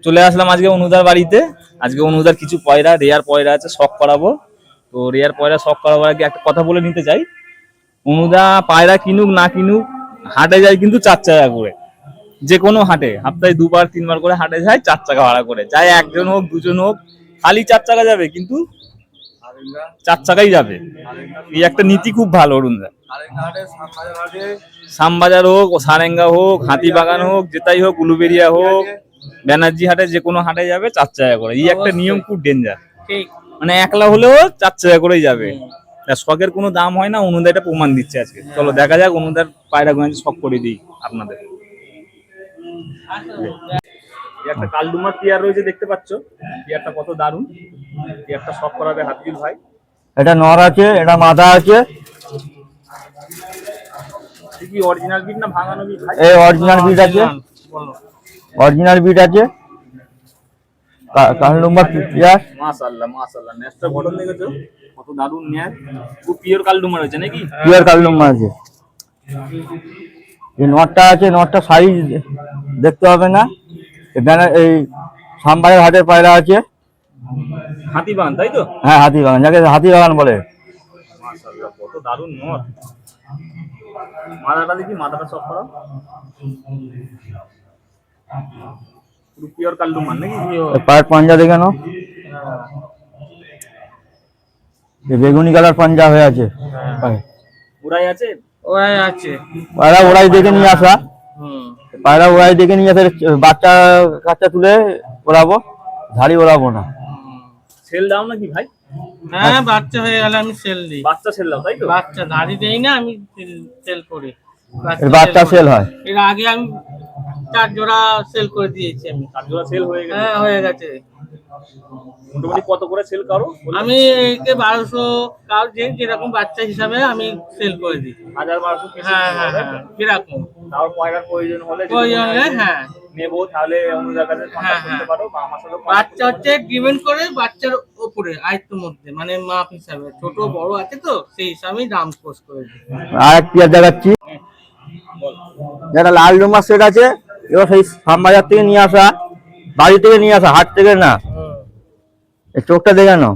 চলে আসলাম আজকে অনুদার বাড়িতে। আজকে অনুদার কিছু পয়রা, রেয়ার পয়রা আছে, শখ করাবো। তো রেয়ার পয়রা শখ করাবার আগে একটা কথা বলে নিতে চাই। অনুদা পায়রা কিনুক না কিনুক, হাটে যায় কিন্তু 4 টাকা করে। যে কোনো হাটে সপ্তাহে 2-3 বার করে হাটে যায়, 4 টাকা ভাড়া করে যায়। একজন হোক দুজন হোক, খালি 4 টাকা যাবে, কিন্তু 4 টাকাই যাবে। এই একটা নীতি খুব ভালো অরুণদা। শ্যামবাজার হোক, সারেঙ্গা হোক, হাতিবাগান হোক, যেটাই হোক, উলুবেড়িয়া হোক, ব্যানার্জি হাটে, যে কোনো হাটে যাবে 4 টাকা করে। এই একটা নিয়ম খুব ডেঞ্জার। মানে একলা হলেও 4 টাকা করেই যাবে। শখের কোনো দাম হয় না, অনুদা এটা প্রমাণ দিচ্ছে আজকে। চলো দেখা যাক অনুদার পায়রা গোয়েন্দি শখ করে দিই আপনাদের। একটা কালডুমার টিয়ার রয়েছে, দেখতে পাচ্ছ টিয়ারটা কত দারুণ। টিয়ারটা শখ করাবে হাতির ভাই। এটা নর আছে, এটা মাদা আছে। কি অরিজিনাল বিট না ভাঙানো বিট ভাই? এই অরিজিনাল বিট আছে, অরিজিনাল বিট আছে। কালডুমার টিয়ার। মাশাআল্লাহ মাশাআল্লাহ, নেস্টটা গঠন দেখেছো কত দারুণ নেয়ার। খুব পিওর কালডুমার হয়েছে নাকি? পিওর কালডুমার আছে। এই নটটা আছে, নটটা সাইজ দেখতে হবে না। এই শ্যামবাজার হাটের পায়রা আছে, হাতিবাগান, তাই তো? হ্যাঁ হাতিবাগান, যাকে হাতিবাগান বলে। মাশাআল্লাহ কত দারুণ নট। মাথাটা দেখি, মাথাটা সব করা পুরো পিওর কালডুমার নাকি? পায়ের পাঞ্জা দেখে নাও, বেগুনি কালার পাঞ্জা হয়ে আছে। ওরাই আছে, ওরাই আছে। পায়রা ওরাই দেখে নিয়ে আসা, পায়রা ওরাই দেখে নিয়ে আসা। বাচ্চা কাচ্চা তুলে ওড়াবো, ঝাড়ি ওড়াবো না। সেল দাও নাকি ভাই? হ্যাঁ, বাচ্চা হয়ে গেলে আমি সেল দিই। বাচ্চা সেল দাও, তাই তো? বাচ্চা ধাড়ি দেই না, আমি সেল করি। বাচ্চা সেল হয়। এর আগে আমি 4 জোড়া সেল করে দিয়েছি। আমি 4 জোড়া সেল হয়ে গেছে? হ্যাঁ, হয়ে গেছে। মোটামুটি কত করে সেল করো? আমি একে 1200 কাউ যেরকম বাচ্চা হিসাবে আমি সেল করে দিই। 1000-1200 পিস? হ্যাঁ হ্যাঁ হ্যাঁ, কিরকম তাও পয়রার প্রয়োজন হলে হ্যাঁ নেবো, তাহলে অনুদার কাছে কন্টাক্ট করতে পারো বা আমার সাথে। বাচ্চা হচ্ছে ডিপেন্ড করে বাচ্চার উপরে, আয়ত্তের মধ্যে, মানে মাপ হিসাবে ছোট বড় আছে তো, সেই হিসাবেই দাম পোস্ট করে দিই। আর এক টিয়ার দেখাচ্ছি, যেটা লাল ডুমার সেট আছে। এবার সেই শ্যামবাজার থেকে নিয়ে আসা, বাড়ি থেকে নিয়ে আসা, হাট থেকে না। এই চোখটা দেখে নাও।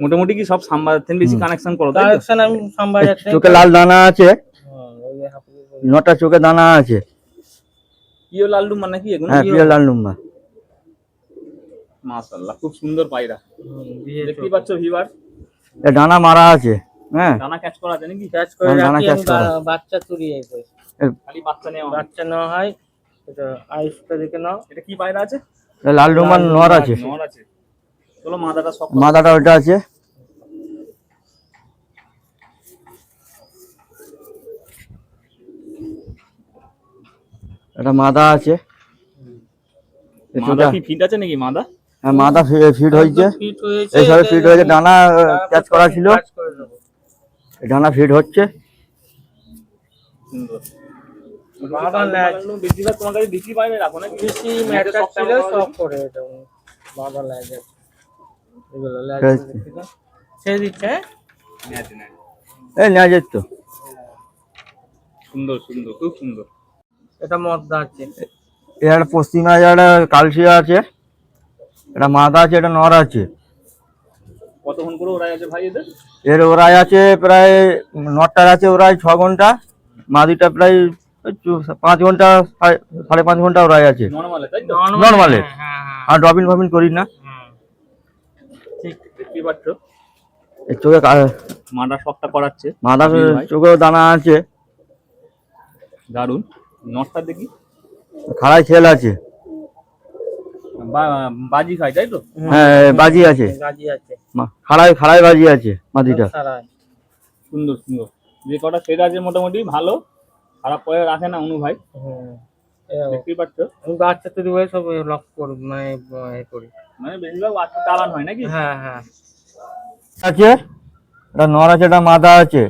মোটামুটি কি সব শ্যামবাজার থেকে বেশি কানেকশন করো? কালেকশন আমি শ্যামবাজার থেকে। চোখে লাল দানা আছে, 9টা চোখে দানা আছে। পিওর লাল ডুমা নাকি এগুলো? হ্যাঁ, পিওর লাল ডুমা। মাশাআল্লাহ খুব সুন্দর পায়রা। দেখতেই পাচ্ছ ভিউয়ার, এ ডানা মারা আছে। হ্যাঁ, দানা ক্যাচ করা আছে নাকি? ক্যাচ করে দানা রাখি ক্যাচ আমি, করা। বাচ্চা চুরিয়ে করে। খালি বাচ্চা নেওয়া? বাচ্চা নেওয়া হয়। এটা আইসটা দেখে নাও। এটা কি পায়রা আছে? লাল ডুমার নর আছে। নর আছে। চলো মাদাটা সব, মাদাটা ওটা আছে। এটা মাদা আছে। মাদা কি ফিট আছে নাকি মাদা? হ্যাঁ, মাদা ফিট হয়েছে, ফিট হয়েছে, এইসবে ফিট হয়েছে। ডানা ক্যাচ করা ছিল, ডানা ফিট হচ্ছে। সুন্দর। বাবা ল্যাজ বেশিরভাগ তোমার কাছে বেশি পায়রা রাখো নাকি? বেশি ম্যাটার ছিল সব করে এটা। বাবা ল্যাজ আছে, এগুলো ল্যাজ ছেড়ে দিচ্ছে। এই নেওয়া যেত তো। সুন্দর সুন্দর, খুব সুন্দর। এটা মদ্দা আছে। এর পশ্চিমা একটা কালশিয়া আছে, এটা মাদা আছে, এটা নর আছে। কতক্ষণ করে ওরাই আছে ভাই এদের? এর ওরাই আছে প্রায়, নটার আছে ওরাই 6 ঘন্টা, মাদিটা প্রায় 5 ঘন্টা, 5.5 ঘন্টা ওরাই আছে নরমালে, তাই তো? নরমালে। হ্যাঁ আর ডবিন ফবিন করি না। ঠিক দেখতেই পাচ্ছ এর চোখে মাদা শকটা করাচ্ছে। মাদা চোখেও দানা আছে। দারুন। নটটা দেখি, খাড়াই ছেল আছে। বাজি খায়, তাই তো? হ্যাঁ, বাজি আছে, গাজি আছে, খাড়াই বাজি আছে মাদিটা। সুন্দর সুন্দর। যে কটা সেট আছে মোটামুটি ভালো, খারাপ পয়রা রাখে না অনু ভাই। দেখতেই পাচ্ছ। আমি বাচ্চা তৈরি হয়ে সব লক করি, মানে করি, মানে বেশিরভাগ বাচ্চা চালান হয় নাকি? হ্যাঁ হ্যাঁ আছে, এটা নর আছে, এটা মাদা আছে।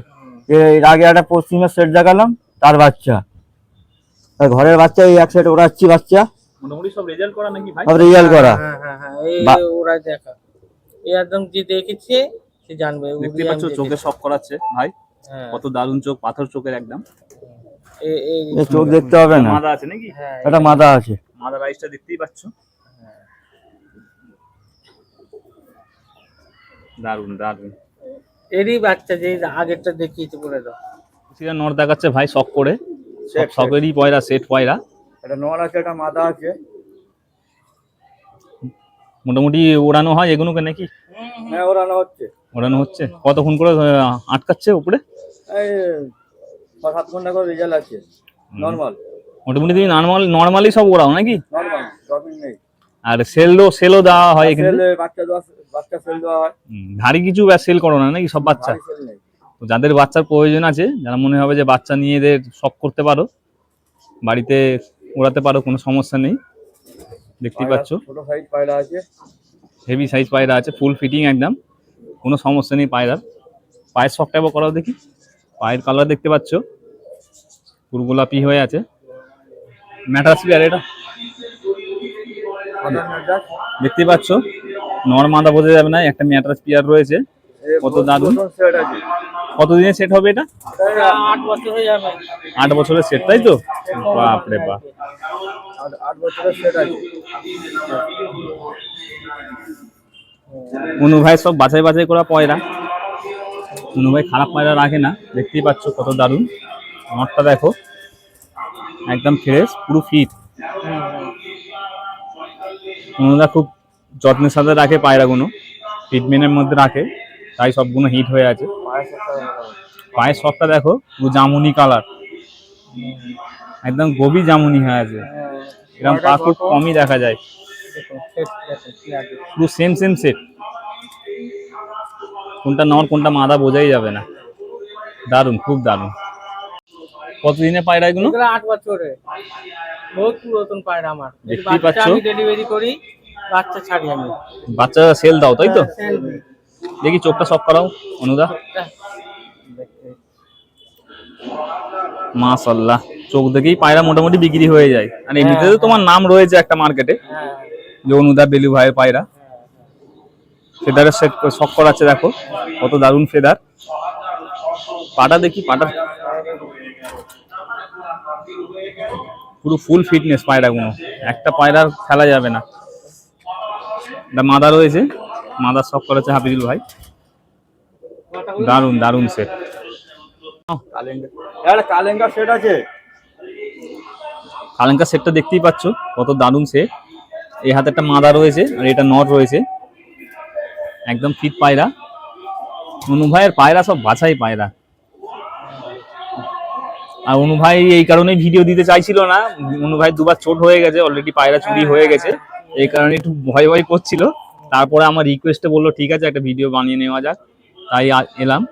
এর আগে একটা পশ্চিমের সেট দেখালাম, তার বাচ্চা। ঘরের বাচ্চা, এই এক সেট ওড়াচ্ছি বাচ্চা। মোটামুটি সব রেজাল্ট করা নাকি ভাই? সব রিজাল্ট করা। হ্যাঁ হ্যাঁ হ্যাঁ, এই ওরা দেখা, এই একদম যে দেখেছে সে জানবে। দেখতে পাচ্ছ চোখে সব করাচ্ছে ভাই, কত দারুণ চোখ, পাথর চোখের একদম। এই চোখ দেখতে হবে না, মাদা আছে নাকি? এটা মাদা আছে। মাদার রাইসটা দেখতেই পাচ্ছ, দারুন দারুন। এরই বাচ্চা যে আগেরটা দেখিয়েছে বলে দাও। সেটা নর দেখাচ্ছে ভাই শখ করে, Set, শখেরই পয়রা, সেট পয়রা। এটা নর আছে, এটা মাদা আছে। মোটামুটি ওড়ানো হয় এগুলোকে নাকি? হ্যাঁ, ওড়ানো হচ্ছে। ওড়ানো হচ্ছে। কতক্ষণ করে আটকাচ্ছে উপরে? এই 6-7 ঘন্টা করে রেজাল্ট আছে। নরমাল মোটামুটি তুমি নর্মালি সব ওড়াও নাকি? নরমাল ড্রপিং নেই। আর সেলও দেওয়া হয় কিন্তু? সেল বাচ্চা সেল দেওয়া হয়। ভারী কিছু সেল করো না নাকি সব বাচ্চা? সেল নেই। তো যাদের বাচ্চার প্রয়োজন আছে, যারা মনে হবে যে বাচ্চা নিয়ে এদের শখ করতে পারো, বাড়িতে ওড়াতে পারো, কোনো সমস্যা নেই। দেখতেই পাচ্ছ ছোট সাইজ পায়রা আছে, হেভি সাইজ পায়রা আছে, ফুল ফিটিং একদম, কোনো সমস্যা নেই পায়রার। পায়ের শখটা এবার করাও দেখি। পায়ের কালার দেখতে পাচ্ছ পুরো গোলাপি হয়ে আছে। ম্যাটার স্পিয়ার এটা দেখতে পাচ্ছ, নর মাদা বোঝা যাবে না, একটা ম্যাটার স্পিয়ার রয়েছে। কত দারুন। সেট আছে। কতদিনে সেট হবে এটা? 8 বছর হয়ে যাবে। 8 বছরের সেট, তাই তো? বাপরে বাপ। 8 বছরের সেট আছে। অনু ভাই সব বাছাই বাছাই করা পয়রা, অনু ভাই খারাপ পয়রা রাখে না। দেখতেই পাচ্ছ কত দারুন। নটটা দেখো একদম ফ্রেশ, পুরো ফিট। অনুদা খুব যত্নের সাথে রাখে পায়রাগুলো, ট্রিটমেন্টের মধ্যে রাখে, তাই সবগুলো হিট হয়ে আছে। পায়ের শখটা দেখো, পুরো জামুনি কালার, একদম গভীর জামুনি হয়ে আছে। এরকম পা খুব কমই দেখা যায়। পুরো সেম সেট, কোনটা নর কোনটা মাদা বোঝাই যাবে না। দারুন, খুব দারুন। কতদিনে পায়রা এগুলো? 8 বছরে, বহুত পুরাতন পায়রা আমার। দেখতেই পাচ্ছ, আমি ডেলিভারি করি, বাচ্চা ছাড়ি আমি। বাচ্চা সেল দাও তাই তো? দেখি চোখটা সব করাও অনুদা। মাশাআল্লাহ, চোখ দেখেই পায়রা মোটামুটি বিক্রি হয়ে যায়। আর এমনিতে তো তোমার নাম রয়েছে একটা মার্কেটে, যে অনুদা বেলু ভাইয়ের পায়রা। ফেদারের সেট শখ করাচ্ছে, দেখো কত দারুণ ফেদার। পাটা দেখি, পাটা পুরো ফুল ফিটনেস পায়রাগুলো, একটা পায়রার খেলা যাবে না। এটা মাদা রয়েছে, মাদার শখ করেছে হাফিজুল ভাই। দারুন দারুন সেট। কালেঙ্গা সেট আছে। কালেঙ্কা সেটটা দেখতেই পাচ্ছ কত দারুণ সেট। এই হাতে একটা মাদা রয়েছে আর এটা নট রয়েছে, একদম ফিট পায়রা। অনু ভাইয়ের পায়রা সব বাছাই পায়রা। আর অনু ভাই এই কারণেই ভিডিও দিতে চাইছিল না, অনু ভাই দুবার চোট হয়ে গেছে অলরেডি, পায়রা চুরি হয়ে গেছে, এই কারণে একটু ভয় ভয় করছিল। তারপরে আমার রিকোয়েস্টে বললো ঠিক আছে একটা ভিডিও বানিয়ে নেওয়া যাক, তাই এলাম।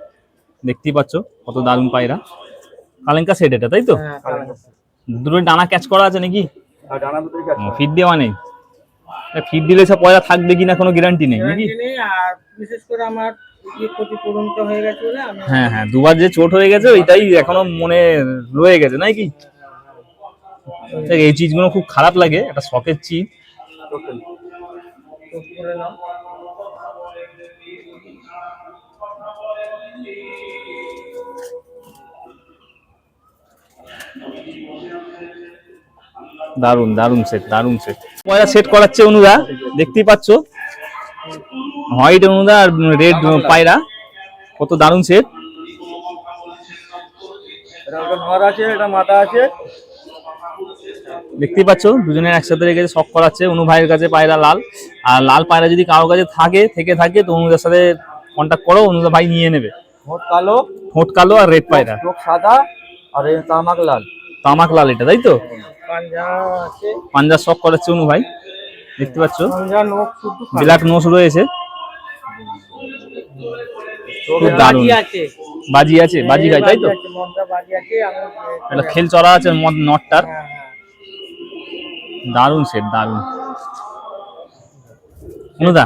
দেখতেই পাচ্ছ কত দারুণ পায়রা। কালেঙ্কা সেট এটা, তাই তো? দুটো ডানা ক্যাচ করা আছে নাকি? ফিট দেওয়া নেই? ফিট দিলে সব পয়সা থাকবে কিনা কোনো গ্যারান্টি নেই নাকি? আর বিশেষ করে আমার ক্ষতিপূরণ তো হয়ে গেছে বলে আমি। হ্যাঁ হ্যাঁ, দুবার যে চোট হয়ে গেছে ওইটাই এখনো মনে রয়ে গেছে নাকি? এই চিজগুলো খুব খারাপ লাগে, একটা শখের চিজ। দারুন দারুন সেট, দারুন সেট। পয়লা সেট করাচ্ছে অনুদা, দেখতেই পাচ্ছ হোয়াইট অনুদা আর রেড পায়রা, কত দারুন সেট। এটা নর আছে, এটা মাদা আছে। দেখতেই পাচ্ছ দুজনের একসাথে রেখেছে, শখ করাচ্ছে। অনু ভাইয়ের কাছে পায়রা লাল, আর লাল পায়রা যদি কারোর কাছে থাকে তো অনুদার সাথে কন্ট্যাক্ট করো, অনুদা ভাই নিয়ে নেবে। ঠোঁট কালো আর রেড পায়রা, চোখ সাদা আর তামাক লাল। তামাক লাল এটা, তাই তো? পাঞ্জা আছে, পাঞ্জার শখ করাচ্ছে অনু ভাই, দেখতে পাচ্ছ পাঞ্জা নখ শুধু ব্ল্যাক নোজ রয়েছে, খুব দারুণ। বাজি আছে, বাজি গাই, তাই তো? বাজি আছে, একটা খেল চড়া আছে নটটার। দারুণ সেট, দারুণ অনুদা।